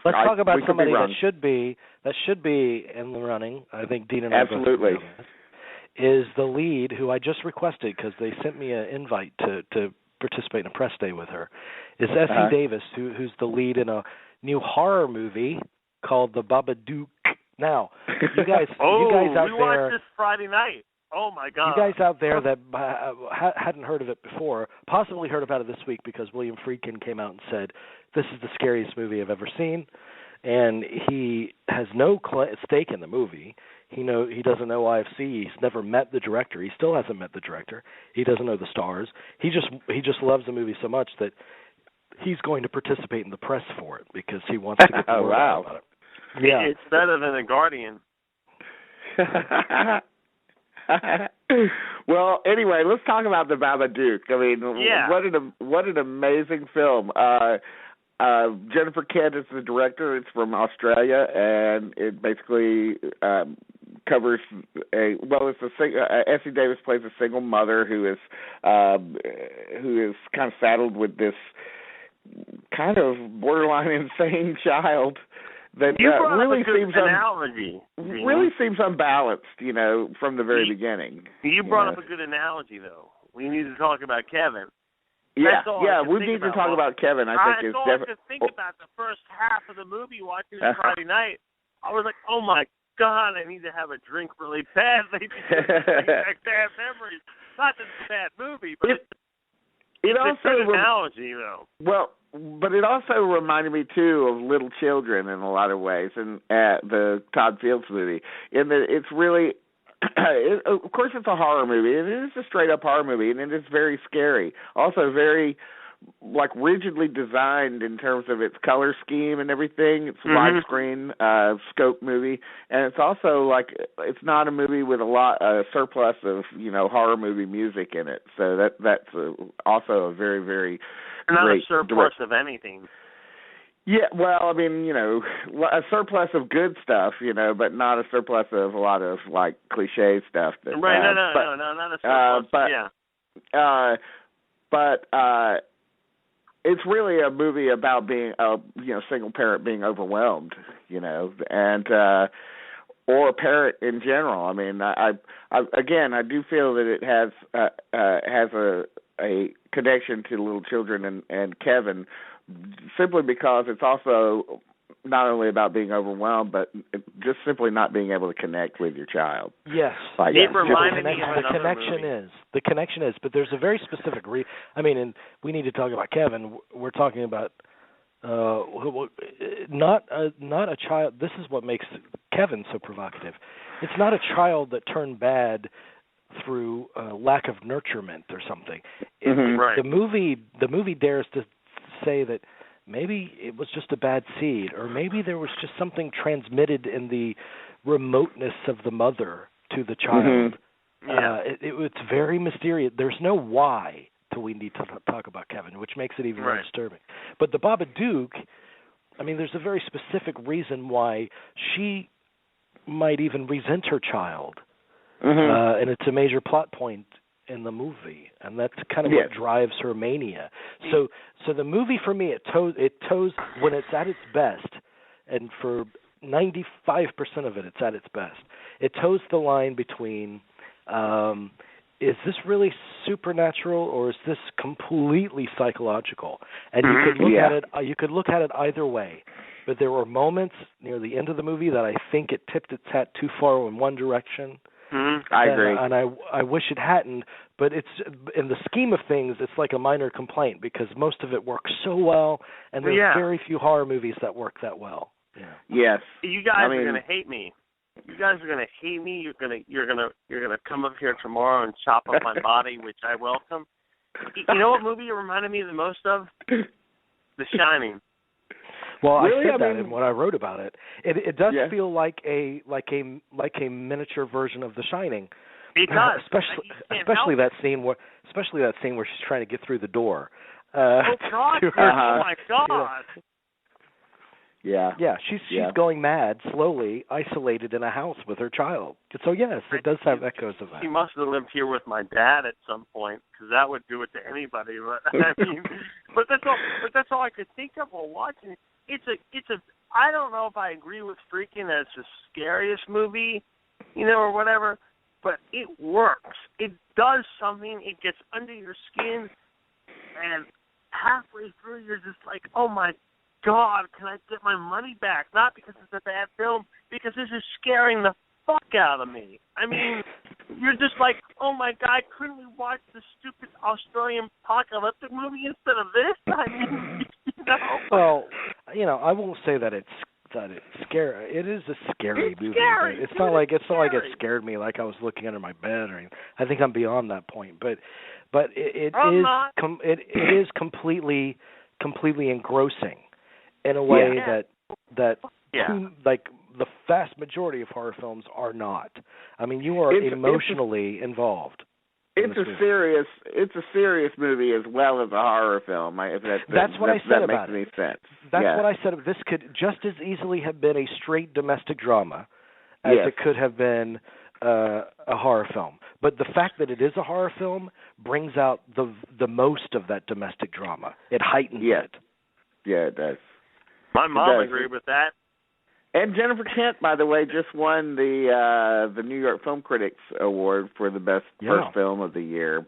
Let's talk about somebody that should be in the running. I think Dean and I both absolutely know this, is the lead, who I just requested because they sent me an invite to participate in a press day with her, is Essie Davis, who's the lead in a new horror movie called The Babadook. Now, you guys out we there, watched this Friday night. Oh my God! You guys out there that hadn't heard of it before, possibly heard about it this week because William Friedkin came out and said, "This is the scariest movie I've ever seen," and he has no stake in the movie. He doesn't know IFC. He's never met the director. He still hasn't met the director. He doesn't know the stars. He just loves the movie so much that he's going to participate in the press for it because he wants to get the word out about it. Yeah, it's better than The Guardian. Well, anyway, let's talk about The Babadook. I mean, what an amazing film. Jennifer Kent is the director. It's from Australia, and it basically covers Essie Davis plays a single mother who is kind of saddled with this kind of borderline insane child that really seems unbalanced, from the very beginning. You brought up a good analogy, though. We need to talk about Kevin. We need to talk about Kevin. I think that's all I could think about the first half of the movie watching it Friday night. I was like, oh my God, I need to have a drink really badly because I bad memories. Not that it's a bad movie, but it's also a good analogy, though. Well, but it also reminded me, too, of Little Children in a lot of ways, and the Todd Fields movie, in that it's really, of course it's a horror movie, and it is a straight-up horror movie, and it is very scary. Also very, rigidly designed in terms of its color scheme and everything. It's a widescreen scope movie, and it's also, it's not a movie with a surplus of, horror movie music in it, so that's also a very, very not a surplus of anything. Yeah, well, I mean, a surplus of good stuff, but not a surplus of a lot of cliche stuff. Right? No, not a surplus. But it's really a movie about being a single parent being overwhelmed, and or a parent in general. I mean, I do feel that it has a connection to Little Children and Kevin, simply because it's also not only about being overwhelmed, but just simply not being able to connect with your child. Yes. It reminded me of the connection is, but there's a very specific and we need to talk about Kevin. We're talking about not a child. This is what makes Kevin so provocative. It's not a child that turned bad through lack of nurturement or something. Right. The movie dares to say that maybe it was just a bad seed, or maybe there was just something transmitted in the remoteness of the mother to the child. It's very mysterious. There's no why till we need to talk about Kevin, which makes it even more disturbing. But the Babadook, there's a very specific reason why she might even resent her child. And it's a major plot point in the movie, and that's kind of what drives her mania. So the movie, for me, it toes when it's at its best, and for 95% of it, it's at its best. It toes the line between, is this really supernatural, or is this completely psychological? And you could look at it either way. But there were moments near the end of the movie that I think it tipped its hat too far in one direction. I agree. And I wish it hadn't, but it's in the scheme of things, it's like a minor complaint because most of it works so well, and there's very few horror movies that work that well. Yeah. Yes. You guys are gonna hate me. You guys are gonna hate me. You're gonna come up here tomorrow and chop up my body, which I welcome. You know what movie it reminded me the most of? The Shining. Well, really? I said that in what I wrote about it. It does feel like a miniature version of The Shining. It does, especially that scene where she's trying to get through the door. Oh God! Oh my God! Yeah. Yeah, she's going mad, slowly, isolated in a house with her child. So yes, it does have echoes of that. She must have lived here with my dad at some point, because that would do it to anybody. But that's all I could think of while watching it. I don't know if I agree with Freaking that it's the scariest movie, or whatever, but it works. It does something. It gets under your skin, and halfway through you're just like, oh my God, can I get my money back? Not because it's a bad film, because this is scaring the fuck out of me. I mean, you're just like, oh my God, couldn't we watch the stupid Australian apocalyptic movie instead of this? I mean, Well, I won't say that it's scary. It is a scary movie. Scary. It's not like it scared me like I was looking under my bed or anything. I think I'm beyond that point. But it is completely engrossing in a way that like the vast majority of horror films are not. I mean, you are emotionally involved. It's a serious movie as well as a horror film. That's what I said about it. That makes any sense. That's what I said. This could just as easily have been a straight domestic drama as it could have been a horror film. But the fact that it is a horror film brings out the most of that domestic drama. It heightens it. Yeah, it does. My mom agreed with that. And Jennifer Kent, by the way, just won the New York Film Critics Award for the best first film of the year.